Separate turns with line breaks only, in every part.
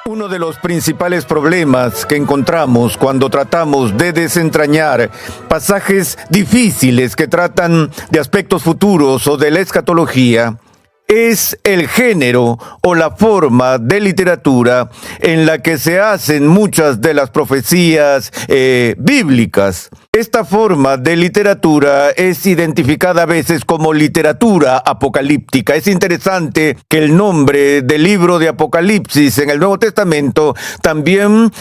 Uno de los principales problemas que encontramos cuando tratamos de desentrañar pasajes difíciles que tratan de aspectos futuros o de la escatología es el género o la forma de literatura en la que se hacen muchas de las profecías bíblicas. Esta forma de literatura es identificada a veces como literatura apocalíptica. Es interesante que el nombre del libro de Apocalipsis en el Nuevo Testamento también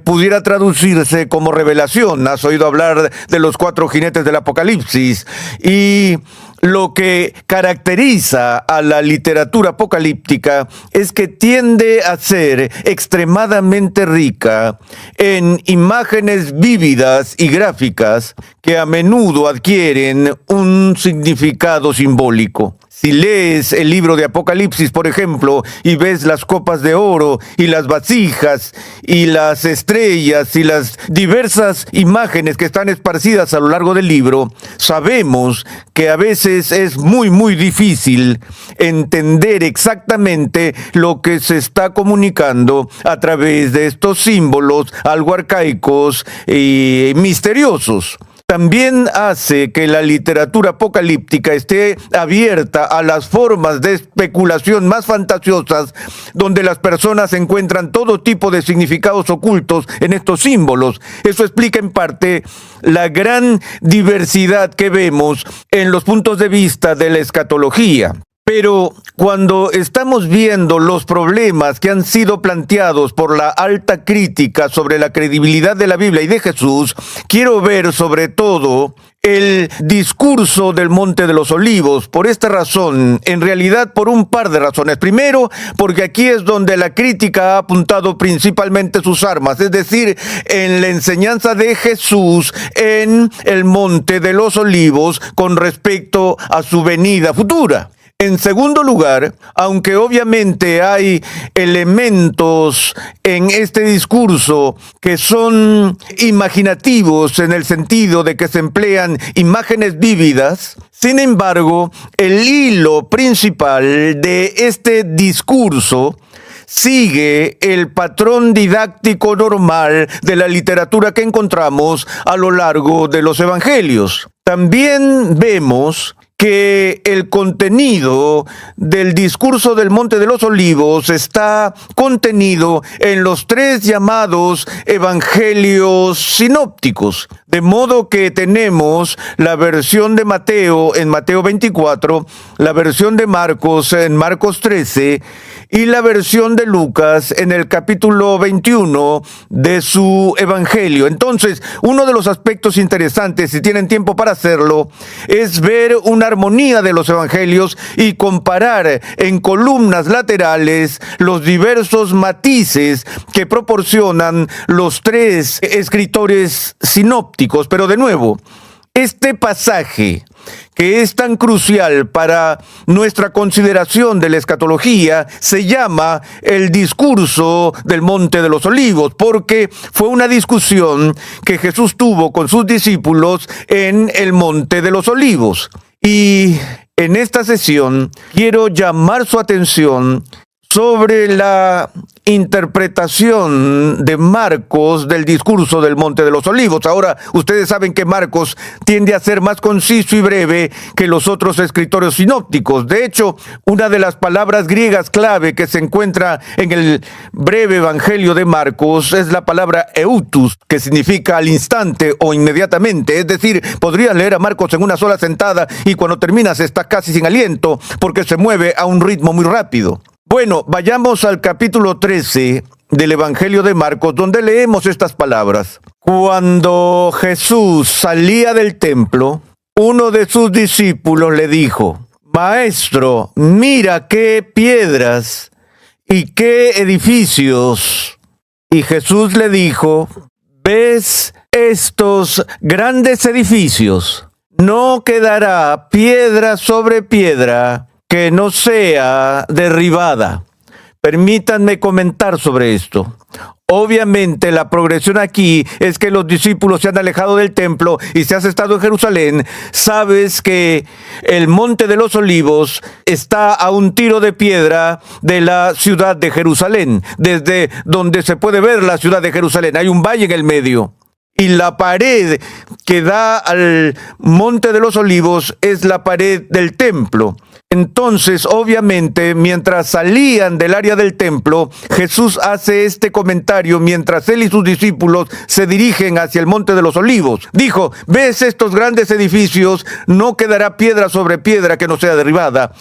pudiera traducirse como revelación. Has oído hablar de los 4 jinetes del Apocalipsis, y lo que caracteriza a la literatura apocalíptica es que tiende a ser extremadamente rica en imágenes vívidas y gráficas que a menudo adquieren un significado simbólico. Si lees el libro de Apocalipsis, por ejemplo, y ves las copas de oro y las vasijas y las estrellas y las diversas imágenes que están esparcidas a lo largo del libro, sabemos que a veces es muy difícil entender exactamente lo que se está comunicando a través de estos símbolos algo arcaicos y misteriosos. También hace que la literatura apocalíptica esté abierta a las formas de especulación más fantasiosas, donde las personas encuentran todo tipo de significados ocultos en estos símbolos. Eso explica en parte la gran diversidad que vemos en los puntos de vista de la escatología. Pero cuando estamos viendo los problemas que han sido planteados por la alta crítica sobre la credibilidad de la Biblia y de Jesús, quiero ver sobre todo el discurso del Monte de los Olivos. Por esta razón, en realidad por un par de razones. Primero, porque aquí es donde la crítica ha apuntado principalmente sus armas, es decir, en la enseñanza de Jesús en el Monte de los Olivos con respecto a su venida futura. En segundo lugar, aunque obviamente hay elementos en este discurso que son imaginativos en el sentido de que se emplean imágenes vívidas, sin embargo, el hilo principal de este discurso sigue el patrón didáctico normal de la literatura que encontramos a lo largo de los evangelios. También vemos que el contenido del discurso del Monte de los Olivos está contenido en los 3 llamados evangelios sinópticos. De modo que tenemos la versión de Mateo en Mateo 24, la versión de Marcos en Marcos 13 y la versión de Lucas en el capítulo 21 de su evangelio. Entonces, uno de los aspectos interesantes, si tienen tiempo para hacerlo, es ver una armonía de los evangelios y comparar en columnas laterales los diversos matices que proporcionan los 3 escritores sinópticos. Pero de nuevo, este pasaje que es tan crucial para nuestra consideración de la escatología se llama el discurso del Monte de los Olivos, porque fue una discusión que Jesús tuvo con sus discípulos en el Monte de los Olivos. Y en esta sesión quiero llamar su atención sobre la interpretación de Marcos del discurso del Monte de los Olivos. Ahora, ustedes saben que Marcos tiende a ser más conciso y breve que los otros escritores sinópticos. De hecho, una de las palabras griegas clave que se encuentra en el breve evangelio de Marcos es la palabra eutus, que significa al instante o inmediatamente. Es decir, podrías leer a Marcos en una sola sentada y cuando terminas estás casi sin aliento porque se mueve a un ritmo muy rápido. Bueno, vayamos al capítulo 13 del Evangelio de Marcos, donde leemos estas palabras. Cuando Jesús salía del templo, uno de sus discípulos le dijo: Maestro, mira qué piedras y qué edificios. Y Jesús le dijo: ¿ves estos grandes edificios? No quedará piedra sobre piedra que no sea derribada. Permítanme comentar sobre esto. Obviamente la progresión aquí es que los discípulos se han alejado del templo y si has estado en Jerusalén, sabes que el Monte de los Olivos está a un tiro de piedra de la ciudad de Jerusalén, desde donde se puede ver la ciudad de Jerusalén. Hay un valle en el medio. Y la pared que da al Monte de los Olivos es la pared del templo. Entonces, obviamente, mientras salían del área del templo, Jesús hace este comentario mientras él y sus discípulos se dirigen hacia el Monte de los Olivos. Dijo, ¿ves estos grandes edificios? No quedará piedra sobre piedra que no sea derribada.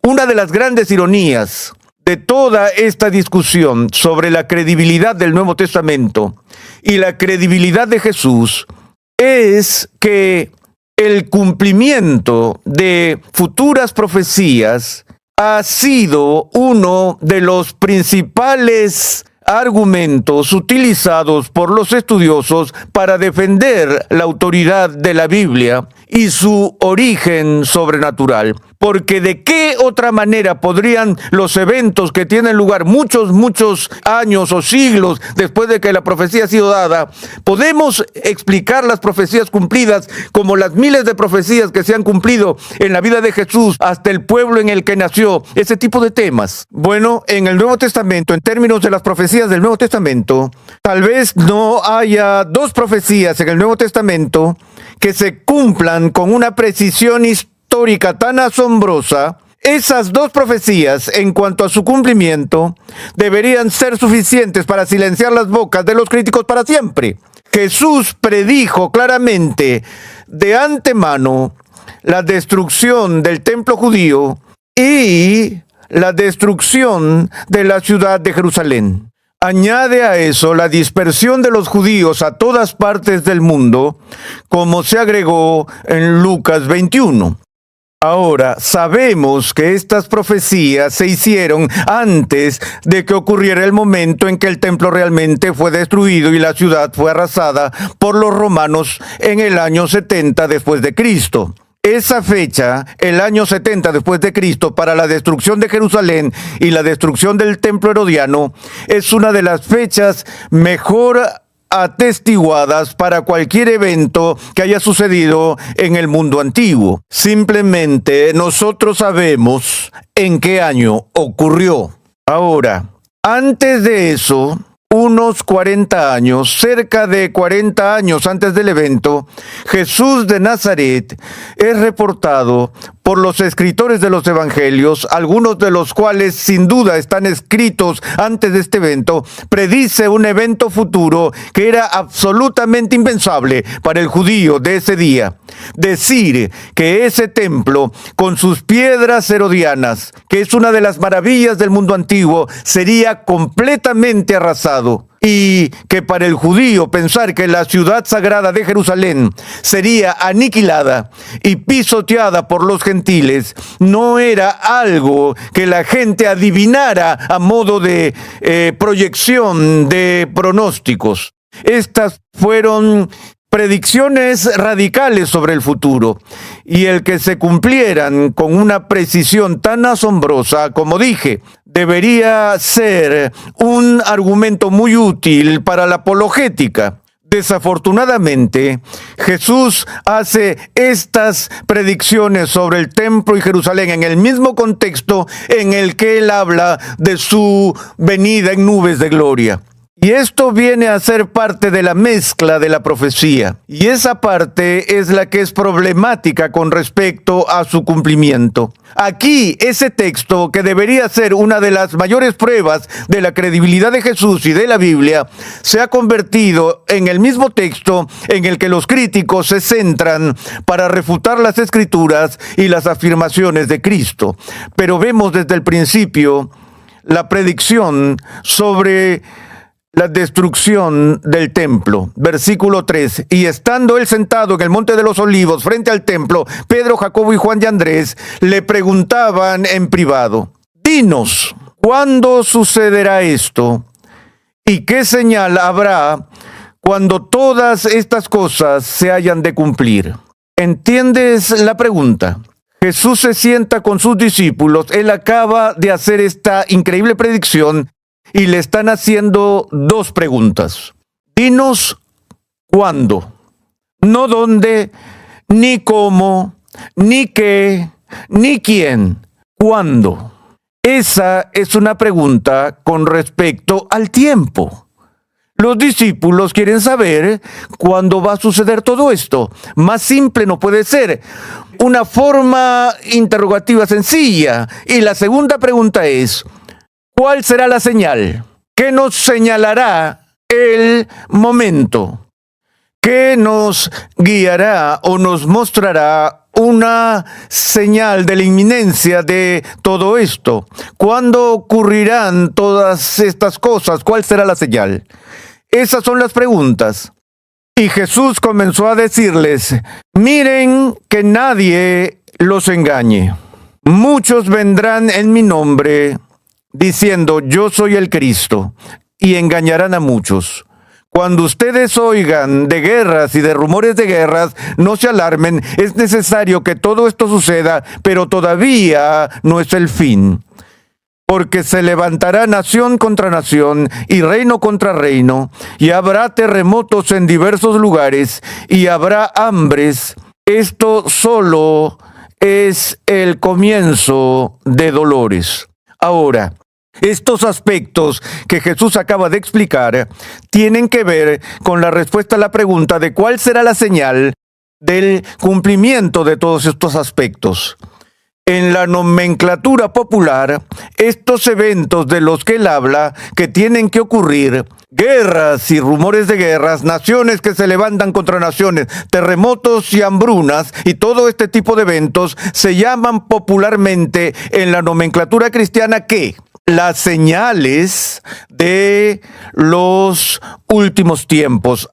Una de las grandes ironías de toda esta discusión sobre la credibilidad del Nuevo Testamento y la credibilidad de Jesús es que el cumplimiento de futuras profecías ha sido uno de los principales argumentos utilizados por los estudiosos para defender la autoridad de la Biblia y su origen sobrenatural. Porque ¿de qué otra manera podrían los eventos que tienen lugar muchos años o siglos después de que la profecía ha sido dada, podemos explicar las profecías cumplidas como las miles de profecías que se han cumplido en la vida de Jesús hasta el pueblo en el que nació? Ese tipo de temas. Bueno, en el Nuevo Testamento, en términos de las profecías del Nuevo Testamento, tal vez no haya dos profecías en el Nuevo Testamento que se cumplan con una precisión histórica tan asombrosa. Esas dos profecías, en cuanto a su cumplimiento, deberían ser suficientes para silenciar las bocas de los críticos para siempre. Jesús predijo claramente de antemano la destrucción del templo judío y la destrucción de la ciudad de Jerusalén. Añade a eso la dispersión de los judíos a todas partes del mundo, como se agregó en Lucas 21. Ahora, sabemos que estas profecías se hicieron antes de que ocurriera el momento en que el templo realmente fue destruido y la ciudad fue arrasada por los romanos en el año 70 después de Cristo. Esa fecha, el año 70 después de Cristo, para la destrucción de Jerusalén y la destrucción del templo herodiano, es una de las fechas mejor atestiguadas para cualquier evento que haya sucedido en el mundo antiguo. Simplemente nosotros sabemos en qué año ocurrió. Ahora, antes de eso, unos 40 años, cerca de 40 años antes del evento, Jesús de Nazaret es reportado por los escritores de los evangelios, algunos de los cuales sin duda están escritos antes de este evento, predice un evento futuro que era absolutamente impensable para el judío de ese día. Decir que ese templo, con sus piedras herodianas, que es una de las maravillas del mundo antiguo, sería completamente arrasado. Y que para el judío pensar que la ciudad sagrada de Jerusalén sería aniquilada y pisoteada por los gentiles no era algo que la gente adivinara a modo de proyección de pronósticos. Estas fueron predicciones radicales sobre el futuro, y el que se cumplieran con una precisión tan asombrosa, como dije, debería ser un argumento muy útil para la apologética. Desafortunadamente, Jesús hace estas predicciones sobre el templo y Jerusalén en el mismo contexto en el que él habla de su venida en nubes de gloria. Y esto viene a ser parte de la mezcla de la profecía. Y esa parte es la que es problemática con respecto a su cumplimiento. Aquí, ese texto, que debería ser una de las mayores pruebas de la credibilidad de Jesús y de la Biblia, se ha convertido en el mismo texto en el que los críticos se centran para refutar las Escrituras y las afirmaciones de Cristo. Pero vemos desde el principio la predicción sobre la destrucción del templo. Versículo 3. Y estando él sentado en el monte de los olivos frente al templo, Pedro, Jacobo y Juan y Andrés le preguntaban en privado: dinos, ¿cuándo sucederá esto? ¿Y qué señal habrá cuando todas estas cosas se hayan de cumplir? ¿Entiendes la pregunta? Jesús se sienta con sus discípulos, él acaba de hacer esta increíble predicción y le están haciendo dos preguntas. Dinos cuándo, no dónde, ni cómo, ni qué, ni quién. ¿Cuándo? Esa es una pregunta con respecto al tiempo. Los discípulos quieren saber cuándo va a suceder todo esto. Más simple no puede ser. Una forma interrogativa sencilla. Y la segunda pregunta es, ¿cuál será la señal? ¿Qué nos señalará el momento? ¿Qué nos guiará o nos mostrará una señal de la inminencia de todo esto? ¿Cuándo ocurrirán todas estas cosas? ¿Cuál será la señal? Esas son las preguntas. Y Jesús comenzó a decirles, miren que nadie los engañe. Muchos vendrán en mi nombre diciendo, yo soy el Cristo, y engañarán a muchos. Cuando ustedes oigan de guerras y de rumores de guerras, no se alarmen, es necesario que todo esto suceda, pero todavía no es el fin. Porque se levantará nación contra nación y reino contra reino, y habrá terremotos en diversos lugares, y habrá hambres. Esto solo es el comienzo de dolores. Ahora, estos aspectos que Jesús acaba de explicar tienen que ver con la respuesta a la pregunta de cuál será la señal del cumplimiento de todos estos aspectos. En la nomenclatura popular, estos eventos de los que él habla, que tienen que ocurrir, guerras y rumores de guerras, naciones que se levantan contra naciones, terremotos y hambrunas, y todo este tipo de eventos se llaman popularmente en la nomenclatura cristiana ¿qué? Las señales de los últimos tiempos.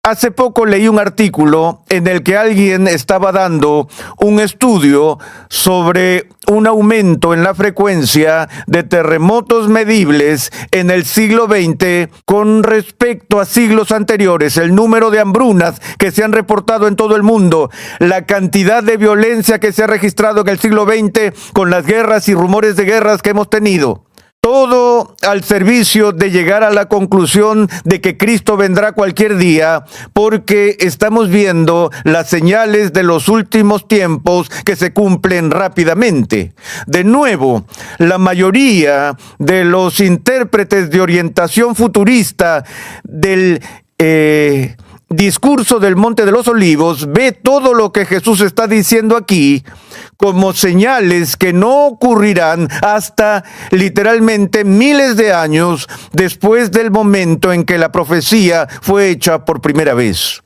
Hace poco leí un artículo en el que alguien estaba dando un estudio sobre un aumento en la frecuencia de terremotos medibles en el siglo XX con respecto a siglos anteriores, el número de hambrunas que se han reportado en todo el mundo, la cantidad de violencia que se ha registrado en el siglo XX con las guerras y rumores de guerras que hemos tenido. Todo al servicio de llegar a la conclusión de que Cristo vendrá cualquier día, porque estamos viendo las señales de los últimos tiempos que se cumplen rápidamente. De nuevo, la mayoría de los intérpretes de orientación futurista del discurso del Monte de los Olivos ve todo lo que Jesús está diciendo aquí como señales que no ocurrirán hasta literalmente miles de años después del momento en que la profecía fue hecha por primera vez.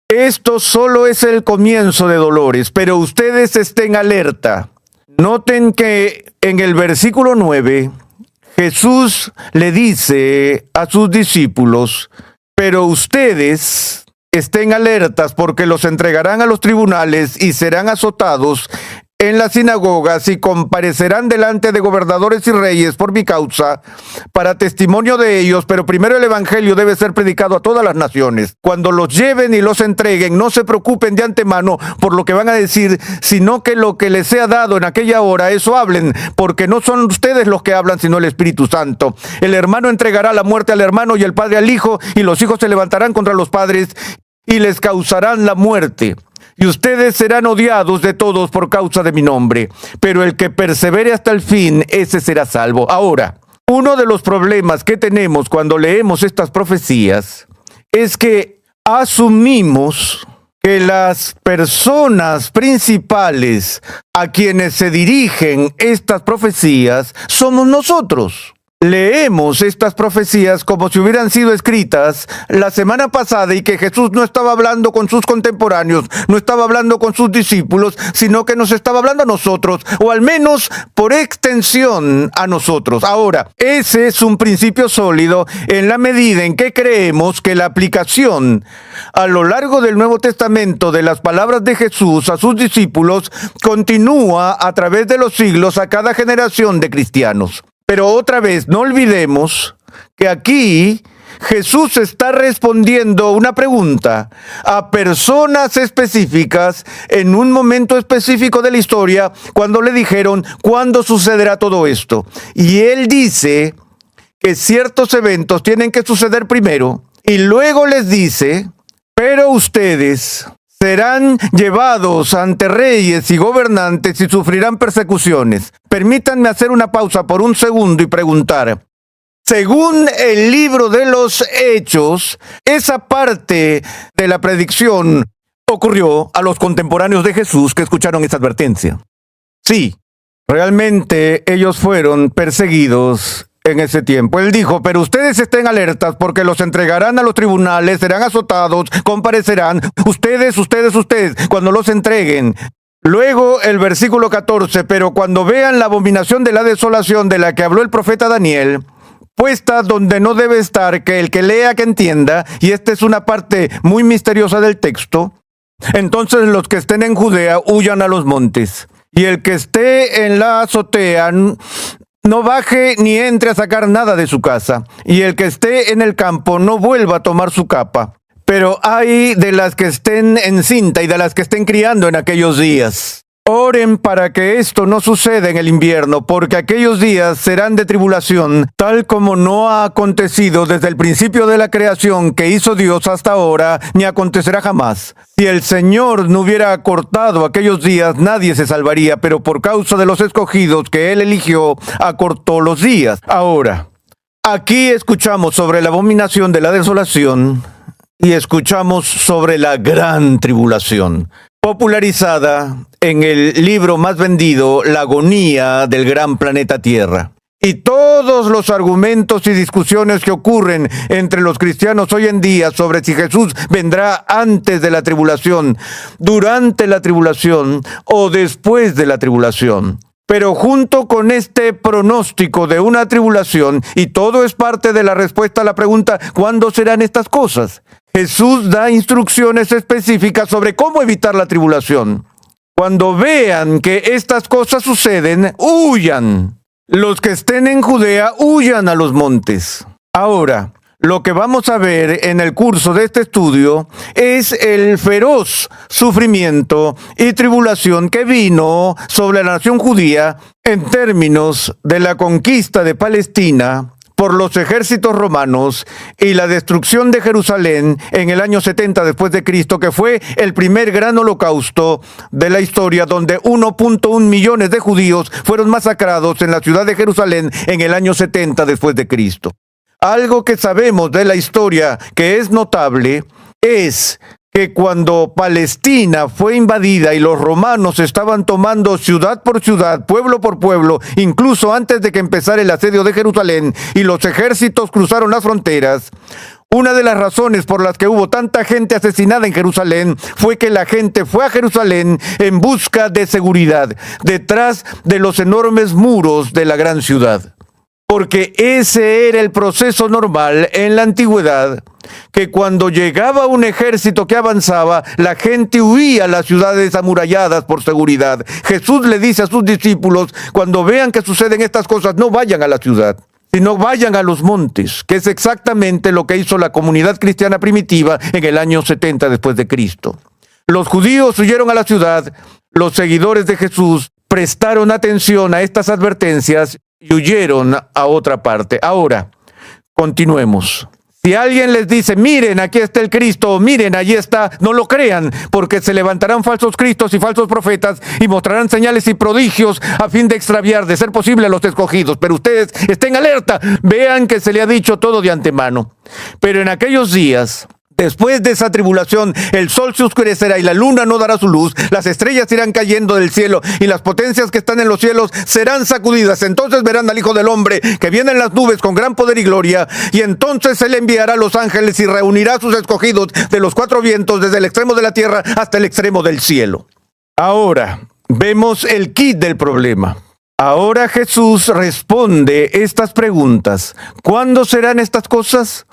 Esto solo es el comienzo de dolores, pero ustedes estén alerta. Noten que en el versículo 9, Jesús le dice a sus discípulos, pero ustedes estén alertas porque los entregarán a los tribunales y serán azotados en las sinagogas y comparecerán delante de gobernadores y reyes por mi causa para testimonio de ellos, pero primero el evangelio debe ser predicado a todas las naciones. Cuando los lleven y los entreguen, no se preocupen de antemano por lo que van a decir, sino que lo que les sea dado en aquella hora, eso hablen, porque no son ustedes los que hablan, sino el Espíritu Santo. El hermano entregará la muerte al hermano y el padre al hijo, y los hijos se levantarán contra los padres y les causarán la muerte. Y ustedes serán odiados de todos por causa de mi nombre, pero el que persevere hasta el fin, ese será salvo. Ahora, uno de los problemas que tenemos cuando leemos estas profecías es que asumimos que las personas principales a quienes se dirigen estas profecías somos nosotros. Leemos estas profecías como si hubieran sido escritas la semana pasada y que Jesús no estaba hablando con sus contemporáneos, no estaba hablando con sus discípulos, sino que nos estaba hablando a nosotros, o al menos por extensión a nosotros. Ahora, ese es un principio sólido en la medida en que creemos que la aplicación a lo largo del Nuevo Testamento de las palabras de Jesús a sus discípulos continúa a través de los siglos a cada generación de cristianos. Pero otra vez, no olvidemos que aquí Jesús está respondiendo una pregunta a personas específicas en un momento específico de la historia cuando le dijeron, ¿cuándo sucederá todo esto? Y él dice que ciertos eventos tienen que suceder primero, y luego les dice, pero ustedes serán llevados ante reyes y gobernantes y sufrirán persecuciones. Permítanme hacer una pausa por un segundo y preguntar. Según el libro de los Hechos, esa parte de la predicción ocurrió a los contemporáneos de Jesús que escucharon esa advertencia. Sí, realmente ellos fueron perseguidos en ese tiempo. Él dijo, pero ustedes estén alertas porque los entregarán a los tribunales, serán azotados, comparecerán, ustedes, cuando los entreguen. Luego el versículo 14, pero cuando vean la abominación de la desolación de la que habló el profeta Daniel, puesta donde no debe estar, que el que lea que entienda, y esta es una parte muy misteriosa del texto, entonces los que estén en Judea huyan a los montes, y el que esté en la azotea no baje ni entre a sacar nada de su casa, y el que esté en el campo no vuelva a tomar su capa. Pero ay de las que estén encinta y de las que estén criando en aquellos días. Oren para que esto no suceda en el invierno, porque aquellos días serán de tribulación, tal como no ha acontecido desde el principio de la creación que hizo Dios hasta ahora, ni acontecerá jamás. Si el Señor no hubiera acortado aquellos días, nadie se salvaría, pero por causa de los escogidos que Él eligió, acortó los días. Ahora, aquí escuchamos sobre la abominación de la desolación y escuchamos sobre la gran tribulación, popularizada en el libro más vendido, La agonía del gran planeta Tierra. Y todos los argumentos y discusiones que ocurren entre los cristianos hoy en día sobre si Jesús vendrá antes de la tribulación, durante la tribulación o después de la tribulación. Pero junto con este pronóstico de una tribulación, y todo es parte de la respuesta a la pregunta, ¿cuándo serán estas cosas? Jesús da instrucciones específicas sobre cómo evitar la tribulación. Cuando vean que estas cosas suceden, huyan. Los que estén en Judea, huyan a los montes. Ahora, lo que vamos a ver en el curso de este estudio es el feroz sufrimiento y tribulación que vino sobre la nación judía en términos de la conquista de Palestina por los ejércitos romanos y la destrucción de Jerusalén en el año 70 después de Cristo, que fue el primer gran holocausto de la historia, donde 1.1 millones de judíos fueron masacrados en la ciudad de Jerusalén en el año 70 después de Cristo. Algo que sabemos de la historia que es notable es que cuando Palestina fue invadida y los romanos estaban tomando ciudad por ciudad, pueblo por pueblo, incluso antes de que empezara el asedio de Jerusalén y los ejércitos cruzaron las fronteras, una de las razones por las que hubo tanta gente asesinada en Jerusalén fue que la gente fue a Jerusalén en busca de seguridad, detrás de los enormes muros de la gran ciudad. Porque ese era el proceso normal en la antigüedad, que cuando llegaba un ejército que avanzaba, la gente huía a las ciudades amuralladas por seguridad. Jesús le dice a sus discípulos, cuando vean que suceden estas cosas, no vayan a la ciudad, sino vayan a los montes, que es exactamente lo que hizo la comunidad cristiana primitiva en el año 70 después de Cristo. Los judíos huyeron a la ciudad, los seguidores de Jesús prestaron atención a estas advertencias y huyeron a otra parte. Ahora, continuemos. Si alguien les dice, miren, aquí está el Cristo, miren, allí está, no lo crean, porque se levantarán falsos cristos y falsos profetas y mostrarán señales y prodigios a fin de extraviar, de ser posible, a los escogidos. Pero ustedes estén alerta, vean que se le ha dicho todo de antemano. Pero en aquellos días, después de esa tribulación, el sol se oscurecerá y la luna no dará su luz, las estrellas irán cayendo del cielo y las potencias que están en los cielos serán sacudidas. Entonces verán al Hijo del Hombre que viene en las nubes con gran poder y gloria, y entonces Él enviará a los ángeles y reunirá a sus escogidos de los cuatro vientos, desde el extremo de la tierra hasta el extremo del cielo. Ahora, vemos el kit del problema. Ahora Jesús responde estas preguntas. ¿Cuándo serán estas cosas?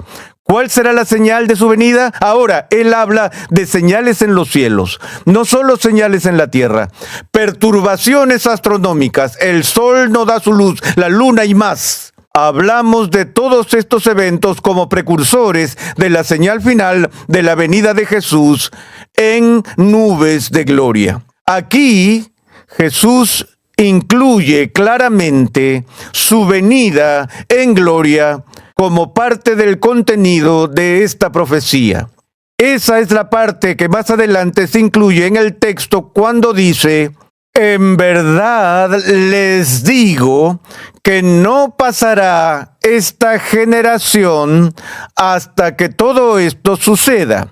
¿Cuál será la señal de su venida? Ahora, Él habla de señales en los cielos, no solo señales en la tierra. Perturbaciones astronómicas, el sol no da su luz, la luna y más. Hablamos de todos estos eventos como precursores de la señal final de la venida de Jesús en nubes de gloria. Aquí, Jesús incluye claramente su venida en gloria como parte del contenido de esta profecía. Esa es la parte que más adelante se incluye en el texto cuando dice: en verdad les digo que no pasará esta generación hasta que todo esto suceda.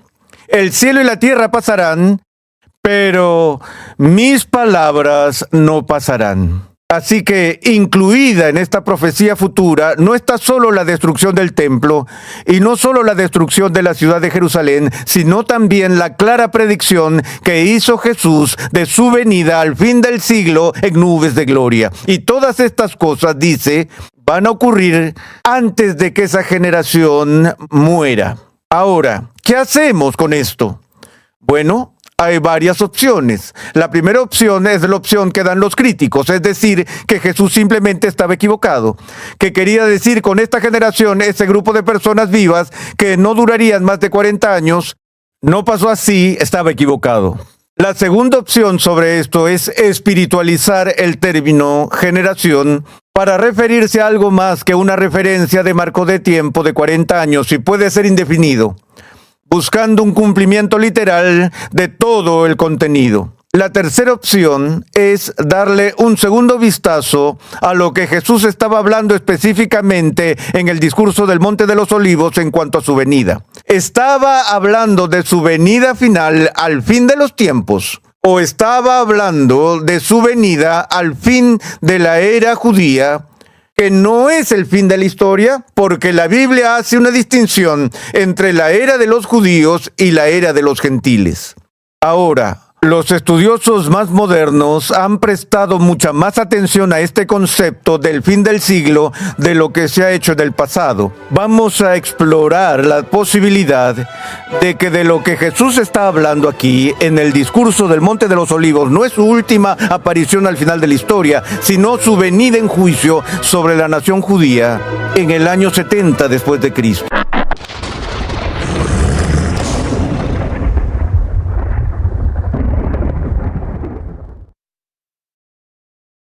El cielo y la tierra pasarán, pero mis palabras no pasarán. Así que incluida en esta profecía futura no está solo la destrucción del templo y no solo la destrucción de la ciudad de Jerusalén, sino también la clara predicción que hizo Jesús de su venida al fin del siglo en nubes de gloria. Y todas estas cosas, dice, van a ocurrir antes de que esa generación muera. Ahora, ¿qué hacemos con esto? Bueno, hay varias opciones. La primera opción es la opción que dan los críticos, es decir, que Jesús simplemente estaba equivocado, que quería decir con esta generación, ese grupo de personas vivas que no durarían más de 40 años. No pasó así, estaba equivocado. La segunda opción sobre esto es espiritualizar el término generación para referirse a algo más que una referencia de marco de tiempo de 40 años y puede ser indefinido, buscando un cumplimiento literal de todo el contenido. La tercera opción es darle un segundo vistazo a lo que Jesús estaba hablando específicamente en el discurso del Monte de los Olivos en cuanto a su venida. ¿Estaba hablando de su venida final al fin de los tiempos? ¿O estaba hablando de su venida al fin de la era judía, que no es el fin de la historia? Porque la Biblia hace una distinción entre la era de los judíos y la era de los gentiles. Ahora, los estudiosos más modernos han prestado mucha más atención a este concepto del fin del siglo de lo que se ha hecho en el pasado. Vamos a explorar la posibilidad de que de lo que Jesús está hablando aquí en el discurso del Monte de los Olivos no es su última aparición al final de la historia, sino su venida en juicio sobre la nación judía en el año 70 después de Cristo.